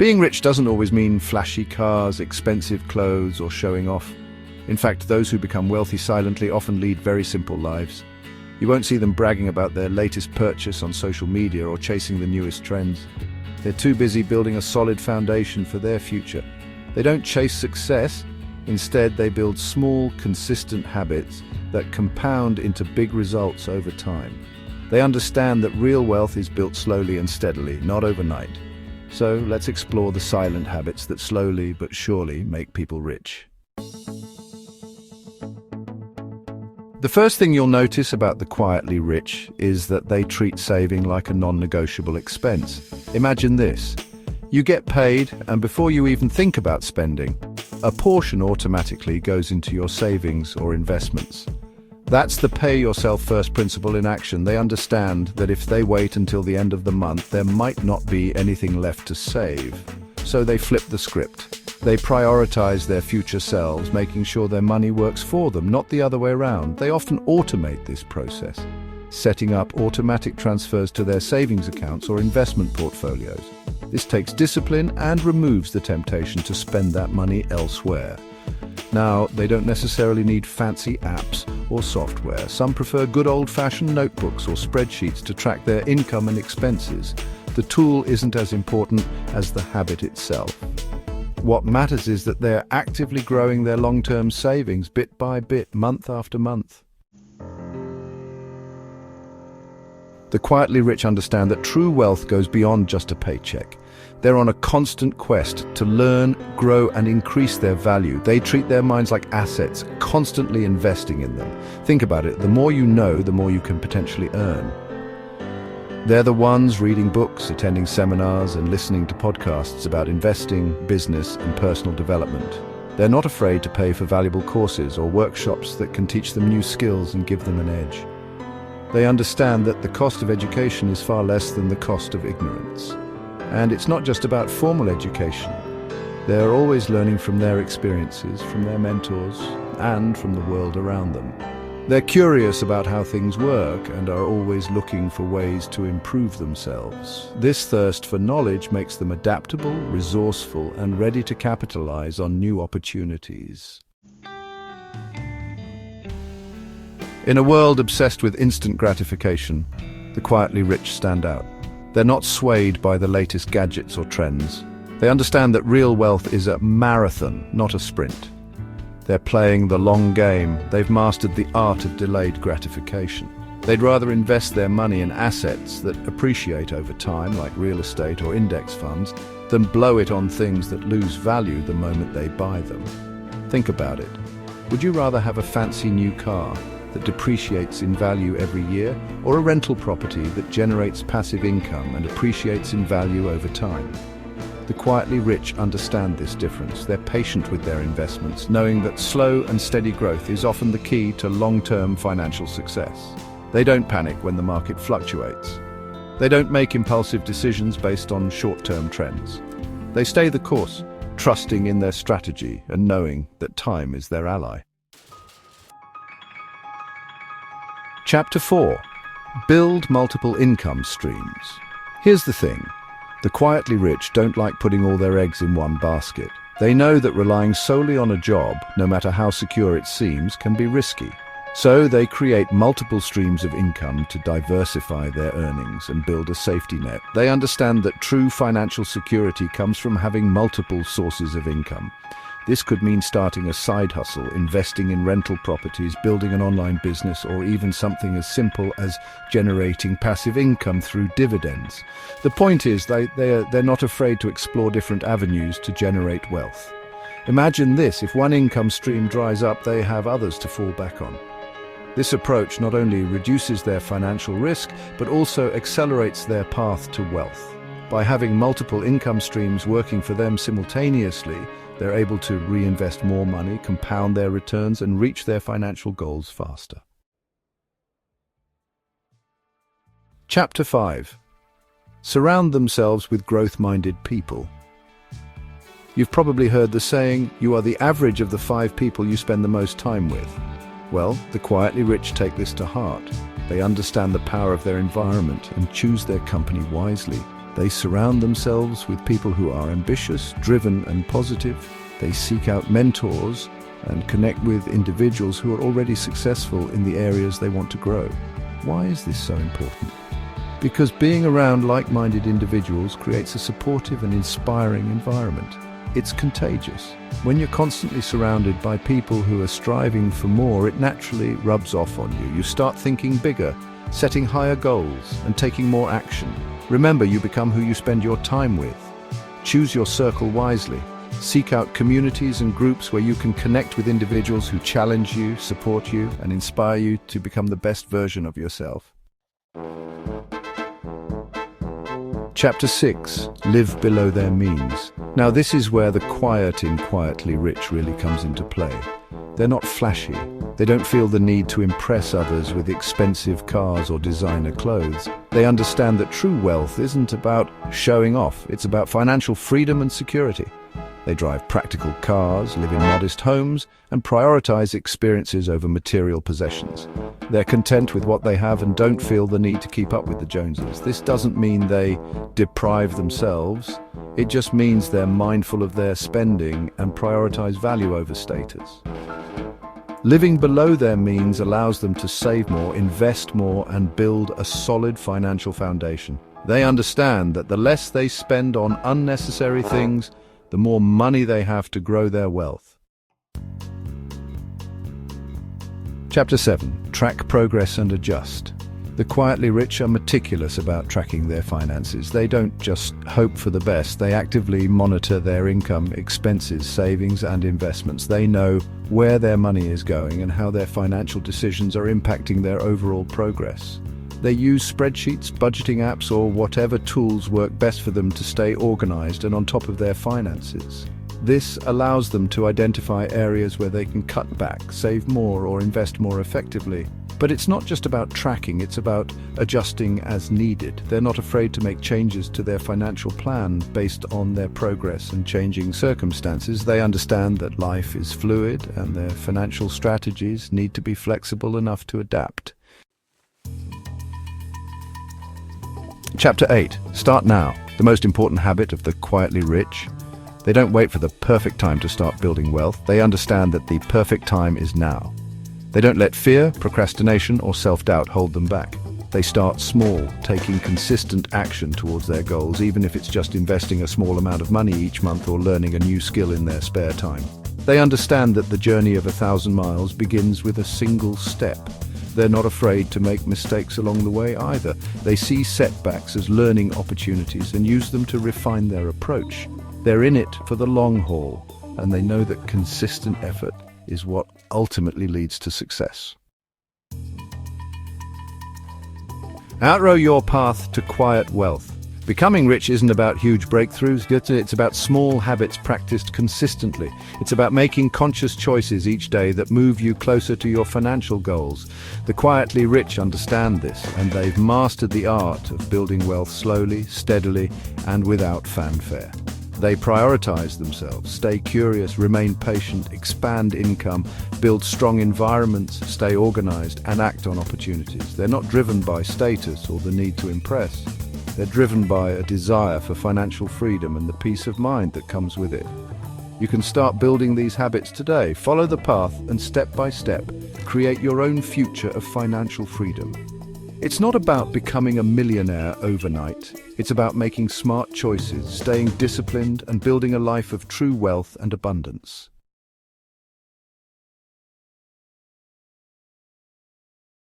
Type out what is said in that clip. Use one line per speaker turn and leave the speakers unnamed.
Being rich doesn't always mean flashy cars, expensive clothes, or showing off. In fact, those who become wealthy silently often lead very simple lives. You won't see them bragging about their latest purchase on social media or chasing the newest trends. They're too busy building a solid foundation for their future. They don't chase success. Instead, they build small, consistent habits that compound into big results over time. They understand that real wealth is built slowly and steadily, not overnight. So let's explore the silent habits that slowly but surely make people rich. The first thing you'll notice about the quietly rich is that they treat saving like a non-negotiable expense. Imagine this. You get paid, and before you even think about spending, a portion automatically goes into your savings or investments. That's the pay yourself first principle in action. They understand that if they wait until the end of the month, there might not be anything left to save. So they flip the script. They prioritize their future selves, making sure their money works for them, not the other way around. They often automate this process, setting up automatic transfers to their savings accounts or investment portfolios. This takes discipline and removes the temptation to spend that money elsewhere. Now, they don't necessarily need fancy apps or software. Some prefer good old-fashioned notebooks or spreadsheets to track their income and expenses. The tool isn't as important as the habit itself. What matters is that they're actively growing their long-term savings bit by bit, month after month. The quietly rich understand that true wealth goes beyond just a paycheck. They're on a constant quest to learn, grow, and increase their value. They treat their minds like assets, constantly investing in them. Think about it, the more you know, the more you can potentially earn. They're the ones reading books, attending seminars, and listening to podcasts about investing, business, and personal development. They're not afraid to pay for valuable courses or workshops that can teach them new skills and give them an edge. They understand that the cost of education is far less than the cost of ignorance. And it's not just about formal education. They're always learning from their experiences, from their mentors, and from the world around them. They're curious about how things work and are always looking for ways to improve themselves. This thirst for knowledge makes them adaptable, resourceful, and ready to capitalize on new opportunities. In a world obsessed with instant gratification, the quietly rich stand out. They're not swayed by the latest gadgets or trends. They understand that real wealth is a marathon, not a sprint. They're playing the long game. They've mastered the art of delayed gratification. They'd rather invest their money in assets that appreciate over time, like real estate or index funds, than blow it on things that lose value the moment they buy them. Think about it. Would you rather have a fancy new car that depreciates in value every year, or a rental property that generates passive income and appreciates in value over time? The quietly rich understand this difference. They're patient with their investments, knowing that slow and steady growth is often the key to long-term financial success. They don't panic when the market fluctuates. They don't make impulsive decisions based on short-term trends. They stay the course, trusting in their strategy and knowing that time is their ally. Chapter 4. Build multiple income streams. Here's the thing. The quietly rich don't like putting all their eggs in one basket. They know that relying solely on a job, no matter how secure it seems, can be risky. So they create multiple streams of income to diversify their earnings and build a safety net. They understand that true financial security comes from having multiple sources of income. This could mean starting a side hustle, investing in rental properties, building an online business, or even something as simple as generating passive income through dividends. The point is they're not afraid to explore different avenues to generate wealth. Imagine this, if one income stream dries up, they have others to fall back on. This approach not only reduces their financial risk, but also accelerates their path to wealth. By having multiple income streams working for them simultaneously, they're able to reinvest more money, compound their returns, and reach their financial goals faster. Chapter 5. Surround themselves with growth-minded people. You've probably heard the saying, you are the average of the 5 people you spend the most time with. Well, the quietly rich take this to heart. They understand the power of their environment and choose their company wisely. They surround themselves with people who are ambitious, driven, and positive. They seek out mentors and connect with individuals who are already successful in the areas they want to grow. Why is this so important? Because being around like-minded individuals creates a supportive and inspiring environment. It's contagious. When you're constantly surrounded by people who are striving for more, it naturally rubs off on you. You start thinking bigger, setting higher goals, and taking more action. Remember, you become who you spend your time with. Choose your circle wisely. Seek out communities and groups where you can connect with individuals who challenge you, support you, and inspire you to become the best version of yourself. Chapter 6. Live below their means. Now this is where the quiet in quietly rich really comes into play. They're not flashy. They don't feel the need to impress others with expensive cars or designer clothes. They understand that true wealth isn't about showing off. It's about financial freedom and security. They drive practical cars, live in modest homes, and prioritize experiences over material possessions. They're content with what they have and don't feel the need to keep up with the Joneses. This doesn't mean they deprive themselves. It just means they're mindful of their spending and prioritize value over status. Living below their means allows them to save more, invest more, and build a solid financial foundation. They understand that the less they spend on unnecessary things, the more money they have to grow their wealth. Chapter 7. Track progress and adjust. The quietly rich are meticulous about tracking their finances. They don't just hope for the best, they actively monitor their income, expenses, savings, and investments. They know where their money is going and how their financial decisions are impacting their overall progress. They use spreadsheets, budgeting apps, or whatever tools work best for them to stay organized and on top of their finances. This allows them to identify areas where they can cut back, save more, or invest more effectively. But it's not just about tracking, it's about adjusting as needed. They're not afraid to make changes to their financial plan based on their progress and changing circumstances. They understand that life is fluid and their financial strategies need to be flexible enough to adapt. Chapter 8. Start now. The most important habit of the quietly rich. They don't wait for the perfect time to start building wealth. They understand that the perfect time is now. They don't let fear, procrastination, or self-doubt hold them back. They start small, taking consistent action towards their goals, even if it's just investing a small amount of money each month or learning a new skill in their spare time. They understand that the journey of 1,000 miles begins with a single step. They're not afraid to make mistakes along the way either. They see setbacks as learning opportunities and use them to refine their approach. They're in it for the long haul, and they know that consistent effort is what ultimately leads to success. Outrow your path to quiet wealth. Becoming rich isn't about huge breakthroughs, it's about small habits practiced consistently. It's about making conscious choices each day that move you closer to your financial goals. The quietly rich understand this, and they've mastered the art of building wealth slowly, steadily, and without fanfare. They prioritize themselves, stay curious, remain patient, expand income, build strong environments, stay organized, and act on opportunities. They're not driven by status or the need to impress. They're driven by a desire for financial freedom and the peace of mind that comes with it. You can start building these habits today. Follow the path and step by step, create your own future of financial freedom. It's not about becoming a millionaire overnight. It's about making smart choices, staying disciplined, and building a life of true wealth and abundance.